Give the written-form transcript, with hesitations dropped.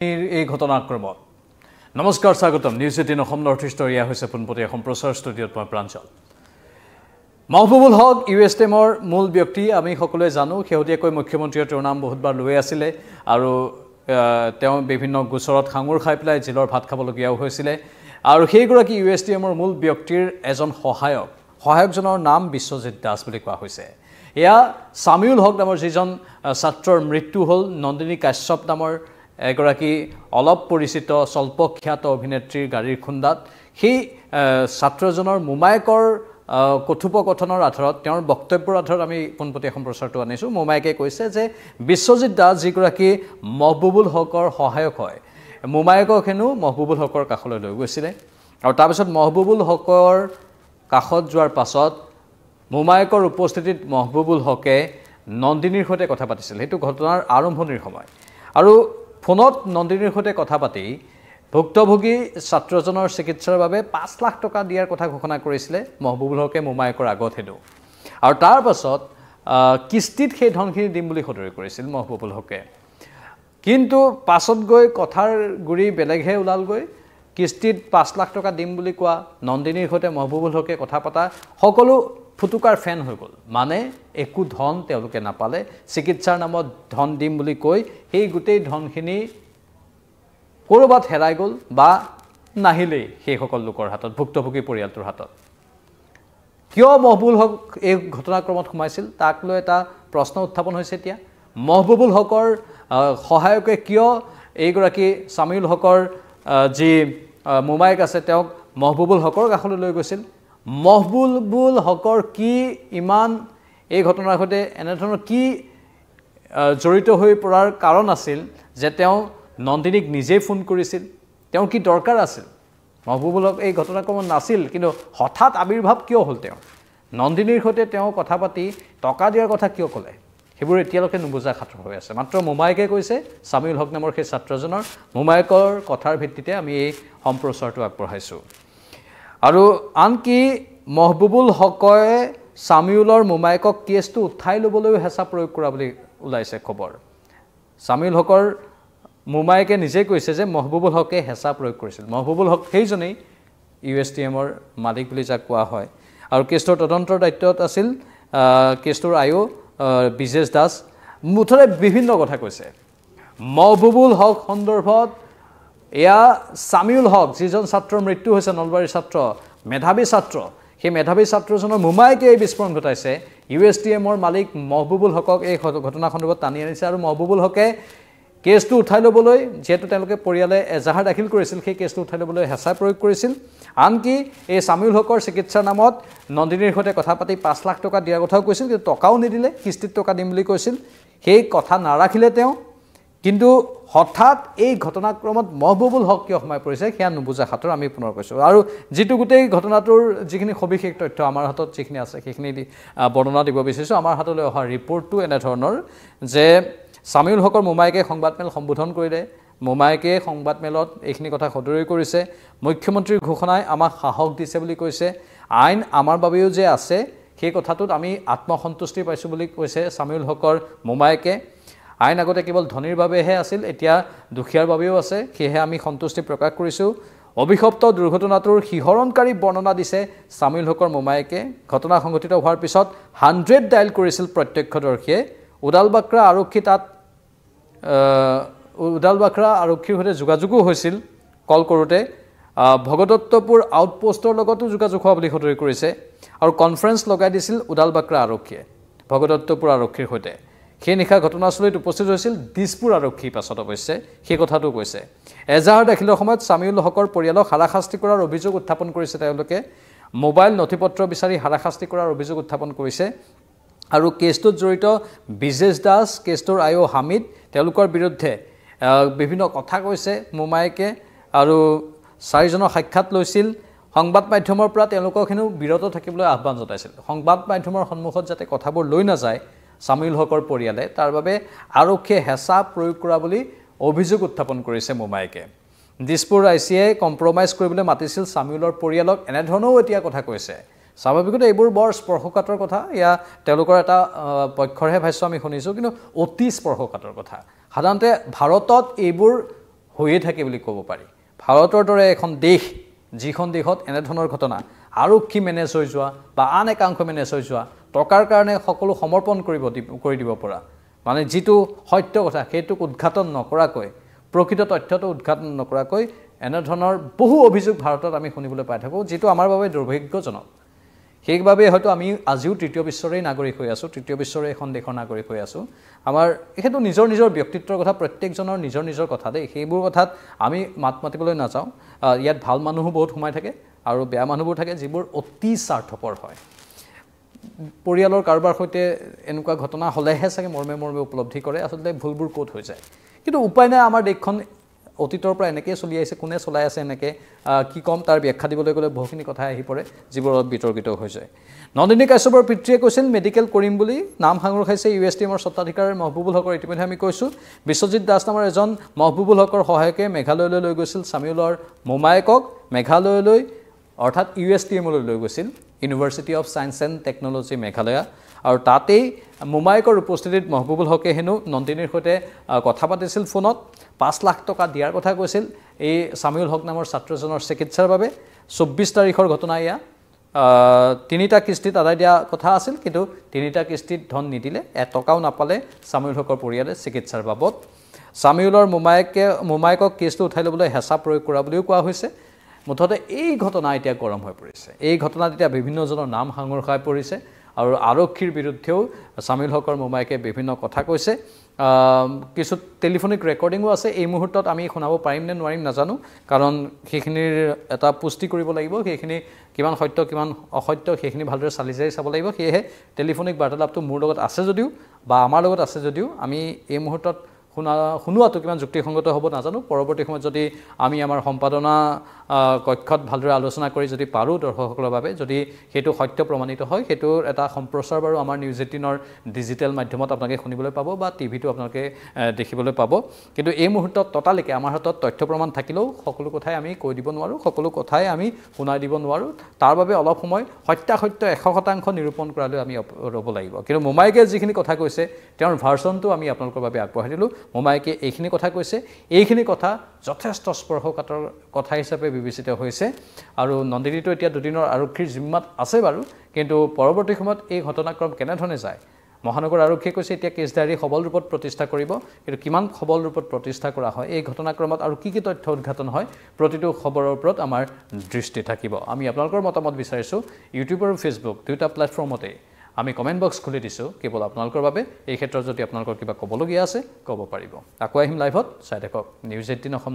এই ঘটনাক্ৰমত নমস্কাৰ স্বাগতম নিউজ 18 অসম নৰ্থ ইষ্টৰ ইয়া হৈছে পোনপটীয়া সম্প্ৰচাৰ ষ্টুডিঅ'ত মই প্ৰাঞ্জল মাহবুবুল হক ইউএছটিএমৰ মূল ব্যক্তি আমি সকলোৱে জানো শেহতীয়াকৈ মুখ্যমন্ত্ৰীয়ে তেওঁৰ নাম বহুতবাৰ লৈ আছিলে আৰু তেওঁ বিভিন্ন গোচৰত সাঙুৰ খাই পেলাই জেলৰ ভাত খাবলগীয়াও হৈছিলে আৰু সেইগৰাকী ইউএছটিএমৰ মূল ব্যক্তিৰ এজন সহায়কজনৰ নাম বিশ্বজিৎ দাস বুলি কোৱা হৈছে এয়া সামিউল হক নামৰ যিজন ছাত্ৰৰ মৃত্যু হ'ল নন্দিনী কাশ্যপ নামৰ এগৰাকী অলপ পৰিচিত স্বল্পখ্যাত অভিনেত্ৰীৰ গাড়ীৰ খুন্দাত সেই ছাত্ৰজনৰ মোমায়েকৰ কথোপকথনৰ আধাৰত তেওঁৰ বক্তব্যৰ আধাৰত আমি পোনপটীয়া সম্প্ৰচাৰটো আনিছোঁ মোমায়েকে কৈছে যে বিশ্বজিৎ দাস যিগৰাকী মাহবুবুল হকৰ সহায়ক হয় মোমায়েকক হেনো মাহবুবুল হকৰ কাষলৈ লৈ গৈছিলে আৰু তাৰপিছত মাহবুবুল হকৰ কাষত যোৱাৰ পাছত মোমায়েকৰ উপস্থিতিত মাহবুবুল হকে নন্দিনীৰ সৈতে কথা পাতিছিল সেইটো ঘটনাৰ আৰম্ভণিৰ সময় আৰু ফোনত নন্দিনীৰ সৈতে কথা পাতি ভুক্তভোগী ছাত্ৰজনৰ চিকিৎসাৰ বাবে 5 লাখ টকা দিয়াৰ কথা ঘোষণা কৰিছিলে মাহবুবুল হকে মোমায়েকৰ আগত হেনো আৰু তাৰ পাছত কিস্তিত সেই ধনখিনি দিম বুলি সদৰি কৰিছিল মাহবুবুল হকে কিন্তু পাছত গৈ কথাৰ গুৰি বেলেগহে ওলালগৈ কিস্তিত 5 লাখ টকা দিম বুলি কোৱা নন্দিনীৰ সৈতে মাহবুবুল হকে কথা পতা সকলো ফুটুকাৰ ফেন হৈ গ'ল মানে একো ধন তেওঁলোকে নাপালে চিকিৎসাৰ নামত ধন দিম বুলি কৈ সেই গোটেই ধনখিনি কৰবাত হেৰাই গ'ল বা নাহিলেই সেই সকল লোকৰ হাতত ভুক্তভোগী পৰিয়ালটোৰ হাতত কিয় মাহবুবুল হক এই ঘটনাক্ৰমত সোমাইছিল তাক লৈ এটা প্ৰশ্ন উত্থাপন হৈছে এতিয়া মাহবুবুল হকৰ সহায়কে কিয় এইগৰাকী সামিউল হকৰ যি মোমায়েক আছে তেওঁক মাহবুবুল হকৰ কাষলৈ লৈ গৈছিল মাহবুবুল হকৰ কি ইমান এই ঘটনাৰ সৈতে এনেধৰণৰ কি জড়িত হৈ পৰাৰ কাৰণ আছিল যে তেওঁ নন্দিনীক নিজে ফোন কৰিছিল তেওঁ কি দৰকাৰ আছিল মাহবুবুল হক এই ঘটনাক্ৰমত নাছিল কিন্তু হঠাৎ আবিৰ্ভাৱ কিয় হ'ল তেওঁ নন্দিনীৰ সৈতে তেওঁ কথা পাতি টকা দিয়াৰ কথা কিয় ক'লে সেইবোৰ এতিয়ালৈকে নুবুজা খাতৰ হৈ আছে মাত্ৰ মোমায়েকে কৈছে সামিউল হক নামৰ সেই ছাত্ৰজনৰ মোমায়েকৰ কথাৰ ভিত্তিতে আমি এই সম্প্ৰচাৰটো আগবঢ়াইছোঁ আৰু আনকি মাহবুবুল হকে সামিউলৰ মোমায়েকক কেছটো উঠাই ল'বলৈও হেঁচা প্ৰয়োগ কৰা বুলি ওলাইছে খবৰ সামিউল হকৰ মোমায়েকে নিজে কৈছে যে মাহবুবুল হকে হেঁচা প্ৰয়োগ কৰিছিল মাহবুবুল হক সেইজনেই ইউএছটিএমৰ মালিক বুলি যাক কোৱা হয় আৰু কেছটোৰ তদন্তৰ দায়িত্বত আছিল কেছটোৰ আয়ো বিজেশ দাস মুঠতে বিভিন্ন কথা কৈছে মাহবুবুল হক সন্দৰ্ভত এয়া সামিউল হক যিজন ছাত্ৰৰ মৃত্যু হৈছে নলবাৰীৰ ছাত্ৰ মেধাৱী ছাত্ৰ সেই মেধাৱী ছাত্ৰজনৰ মোমায়েকে এই বিস্ফোৰণ ঘটাইছে ইউএছটিএমৰ মালিক মাহবুবুল হকক এই ঘটনা সন্দৰ্ভত টানি আনিছে আৰু মাহবুবুল হকে কেছটো উঠাই ল'বলৈ যেহেতু তেওঁলোকে পৰিয়ালে এজাহাৰ দাখিল কৰিছিল সেই কেছটো উঠাই ল'বলৈ হেঁচা প্ৰয়োগ কৰিছিল আনকি এই সামিউল হকৰ চিকিৎসাৰ নামত নন্দিনীৰ সৈতে কথা পাতি 5 লাখ টকা দিয়াৰ কথাও কৈছিল কিন্তু টকাও নিদিলে কিস্তিত টকা দিম বুলি কৈছিল সেই কথা নাৰাখিলে তেওঁ কিন্তু হঠাৎ এই ঘটনাক্ৰমত মাহবুবুল হক কিয় সোমাই পৰিছে সেয়া নুবুজা খাতৰ আমি পুনৰ কৈছোঁ আৰু যিটো গোটেই ঘটনাটোৰ যিখিনি সবিশেষ তথ্য আমাৰ হাতত যিখিনি আছে সেইখিনি বৰ্ণনা দিব বিচাৰিছোঁ আমাৰ হাতলৈ অহা ৰিপৰ্টটো এনেধৰণৰ যে সামিউল হকৰ মোমায়েকে সংবাদমেল সম্বোধন কৰিলে মোমায়েকে সংবাদমেলত এইখিনি কথা সদৰি কৰিছে মুখ্যমন্ত্ৰীৰ ঘোষণাই আমাক সাহস দিছে বুলি কৈছে আইন আমাৰ বাবেও যে আছে সেই কথাটোত আমি আত্মসন্তুষ্টি পাইছোঁ বুলি কৈছে সামিউল হকৰ মোমায়েকে আইন আগতে কেৱল ধনীৰ বাবেহে আছিল এতিয়া দুখীয়াৰ বাবেও আছে সেয়েহে আমি সন্তুষ্টি প্ৰকাশ কৰিছোঁ অভিশপ্ত দুৰ্ঘটনাটোৰ শিহৰণকাৰী বৰ্ণনা দিছে সামিউল হকৰ মোমায়েকে ঘটনা সংঘটিত হোৱাৰ পিছত 100 ডায়েল কৰিছিল প্ৰত্যক্ষদৰ্শীয়ে উদালবাক্ৰা আৰক্ষীৰ সৈতে যোগাযোগো হৈছিল কল কৰোঁতে ভগদত্তপুৰ আউটপোষ্টৰ লগতো যোগাযোগ হোৱা বুলি সদৰি কৰিছে আৰু কনফাৰেন্স লগাই দিছিল উদালবাক্ৰা আৰক্ষীয়ে ভগদত্তপুৰ আৰক্ষীৰ সৈতে সেই নিশা ঘটনাস্থলীত উপস্থিত হৈছিল দিছপুৰ আৰক্ষী পাছত অৱশ্যে সেই কথাটো কৈছে এজাহাৰ দাখিলৰ সময়ত সামিউল হকৰ পৰিয়ালক হাৰাশাস্তি কৰাৰ অভিযোগ উত্থাপন কৰিছে তেওঁলোকে মোবাইল নথিপত্ৰ বিচাৰি হাৰাশাস্তি কৰাৰ অভিযোগ উত্থাপন কৰিছে আৰু কেছটোত জড়িত বিজেশ দাস কেছটোৰ আয়ো হামিদ তেওঁলোকৰ বিৰুদ্ধে বিভিন্ন কথা কৈছে মোমায়েকে আৰু 4জনৰ সাক্ষাৎ লৈছিল সংবাদ মাধ্যমৰ পৰা তেওঁলোকক হেনো বিৰত থাকিবলৈ আহ্বান জনাইছিল সংবাদ মাধ্যমৰ সন্মুখত যাতে কথাবোৰ লৈ নাযায় সামিউল হকৰ পৰিয়ালে তাৰ বাবে আৰক্ষীয়ে হেঁচা প্ৰয়োগ কৰা বুলি অভিযোগ উত্থাপন কৰিছে মোমায়েকে দিছপুৰ আইচিয়ে কম্প্ৰমাইজ কৰিবলৈ মাতিছিল সামিউলৰ পৰিয়ালক এনেধৰণেও এতিয়া কথা কৈছে স্বাভাৱিকতে এইবোৰ বৰ স্পৰ্শকাতৰ কথা ইয়া তেওঁলোকৰ এটা পক্ষৰহে ভাষ্য আমি শুনিছোঁ কিন্তু অতি স্পৰ্শকাতৰ কথা সাধাৰণতে ভাৰতত এইবোৰ হৈয়ে থাকে বুলি ক'ব পাৰি ভাৰতৰ দৰে এখন দেশ যিখন দেশত এনেধৰণৰ ঘটনা আৰক্ষী মেনেজ হৈ যোৱা বা আন একাংশ মেনেজ হৈ যোৱা টকাৰ কাৰণে সকলো সমৰ্পণ কৰি দিব পৰা মানে যিটো সত্য কথা সেইটোক উদ্ঘাটন নকৰাকৈ প্ৰকৃত তথ্যটো উদ্ঘাটন নকৰাকৈ এনেধৰণৰ বহু অভিযোগ ভাৰতত আমি শুনিবলৈ পাই থাকোঁ যিটো আমাৰ বাবে দুৰ্ভাগ্যজনক সেইবাবে হয়তো আমি আজিও তৃতীয় বিশ্বৰে নাগৰিক হৈ আছোঁ তৃতীয় বিশ্বৰে এখন দেশৰ নাগৰিক হৈ আছোঁ আমাৰ সেইটো নিজৰ নিজৰ ব্যক্তিত্বৰ কথা প্ৰত্যেকজনৰ নিজৰ নিজৰ কথা দেই সেইবোৰ কথাত আমি মাত মাতিবলৈ নাযাওঁ ইয়াত ভাল মানুহো বহুত সোমাই থাকে আৰু বেয়া মানুহবোৰ থাকে যিবোৰ অতি স্বাৰ্থপৰ হয় পৰিয়ালৰ কাৰোবাৰ সৈতে এনেকুৱা ঘটনা হ'লেহে চাগে মৰ্মে মৰ্মে উপলব্ধি কৰে আচলতে ভুলবোৰ ক'ত হৈ যায় কিন্তু উপায় নাই আমাৰ দেশখন অতীতৰ পৰা এনেকৈ চলি আহিছে কোনে চলাই আছে এনেকৈ কি ক'ম তাৰ ব্যাখ্যা দিবলৈ গ'লে বহুখিনি কথা আহি পৰে যিবোৰ অলপ বিতৰ্কিত হৈ যায় নন্দিনী কাশ্যপৰ পিতৃয়ে কৈছিল মেডিকেল কৰিম বুলি নাম সাঙুৰ খাইছে USTMৰ স্বত্বাধিকাৰী মহবুবুল হকৰ ইতিমধ্যে আমি কৈছোঁ বিশ্বজিৎ দাস নামৰ এজন মহবুবুল হকৰ সহায়কে মেঘালয়লৈ লৈ গৈছিল চামিউলৰ মোমায়েকক মেঘালয়লৈ অৰ্থাৎ USTMলৈ লৈ গৈছিল university of science and technology Meghalaya আৰু তাতেই মোমায়েকৰ উপস্থিতিত মহবুবুল হকে হেনো নন্দিনীৰ সৈতে কথা পাতিছিল ফোনত 5 লাখ টকা দিয়াৰ কথা কৈছিল এই চামিউল হক নামৰ ছাত্ৰজনৰ চিকিৎসাৰ বাবে 24 তাৰিখৰ ঘটনা এয়া 3টা কিস্তিত আদায় দিয়া কথা আছিল কিন্তু 3টা কিস্তিত ধন নিদিলে এটকাও নাপালে চামিউল হকৰ পৰিয়ালে চিকিৎসাৰ বাবদ চামিউলৰ মোমায়েকক কেছটো উঠাই ল'বলৈ হেঁচা প্ৰয়োগ কৰা বুলিও কোৱা হৈছে মুঠতে এই ঘটনা এতিয়া গৰম হৈ পৰিছে এই ঘটনাত এতিয়া বিভিন্নজনৰ নাম সাঙুৰ খাই পৰিছে আৰু আৰক্ষীৰ বিৰুদ্ধেও চামিউল হকৰ মোমায়েকে বিভিন্ন কথা কৈছে কিছু টেলিফোনিক ৰেকৰ্ডিঙো আছে এই মুহূৰ্তত আমি শুনাব পাৰিম নে নোৱাৰিম নাজানো কাৰণ সেইখিনিৰ এটা পুষ্টি কৰিব লাগিব সেইখিনি কিমান সত্য কিমান অসত্য সেইখিনি ভালদৰে চালি জাৰি চাব লাগিব সেয়েহে টেলিফোনিক বাৰ্তালাপটো মোৰ লগত আছে যদিও বা আমাৰ লগত আছে যদিও আমি এই মুহূৰ্তত শুনোৱাটো কিমান যুক্তিসংগত হ'ব নাজানো পৰৱৰ্তী সময়ত যদি আমি আমাৰ সম্পাদনা কক্ষত ভালদৰে আলোচনা কৰি যদি পাৰোঁ দৰ্শকসকলৰ বাবে যদি সেইটো সত্য প্ৰমাণিত হয় সেইটোৰ এটা সম্প্ৰচাৰ বাৰু আমাৰ নিউজ 18ৰ ডিজিটেল মাধ্যমত আপোনালোকে শুনিবলৈ পাব বা টিভিটো আপোনালোকে দেখিবলৈ পাব কিন্তু এই মুহূৰ্তত ততালিকে আমাৰ হাতত তথ্য প্ৰমাণ থাকিলেও সকলো কথাই আমি কৈ দিব নোৱাৰোঁ সকলো কথাই আমি শুনাই দিব নোৱাৰোঁ তাৰ বাবে অলপ সময় সত্যাসত্য 100% নিৰূপণ কৰালৈ আমি ৰ'ব লাগিব কিন্তু মোমায়েকে যিখিনি কথা কৈছে তেওঁৰ ভাৰ্চনটো আমি আপোনালোকৰ বাবে আগবঢ়াই দিলোঁ মোমায়েকে এইখিনি কথা কৈছে এইখিনি কথা যথেষ্ট স্পৰ্শকাতৰ কথা হিচাপে বিবেচিত হৈছে আৰু নন্দিনীটো এতিয়া দুদিনৰ আৰক্ষীৰ জিম্মাত আছে বাৰু কিন্তু পৰৱৰ্তী সময়ত এই ঘটনাক্ৰম কেনেধৰণে যায় মহানগৰ আৰক্ষীয়ে কৈছে এতিয়া কেছ ডায়েৰী সবল ৰূপত প্ৰতিষ্ঠা কৰিব কিন্তু কিমান সবল ৰূপত প্ৰতিষ্ঠা কৰা হয় এই ঘটনাক্ৰমত আৰু কি তথ্য উদ্ঘাটন হয় প্ৰতিটো খবৰৰ ওপৰত আমাৰ দৃষ্টি থাকিব আমি আপোনালোকৰ মতামত বিচাৰিছোঁ ইউটিউব আৰু ফেচবুক দুয়োটা প্লেটফৰ্মতে আমি কমেণ্ট বক্স খুলি দিছোঁ কেৱল আপোনালোকৰ বাবে এই ক্ষেত্ৰত যদি আপোনালোকৰ কিবা ক'বলগীয়া আছে ক'ব পাৰিব আকৌ আহিম লাইভত চাই থাকক নিউজ 18 অসম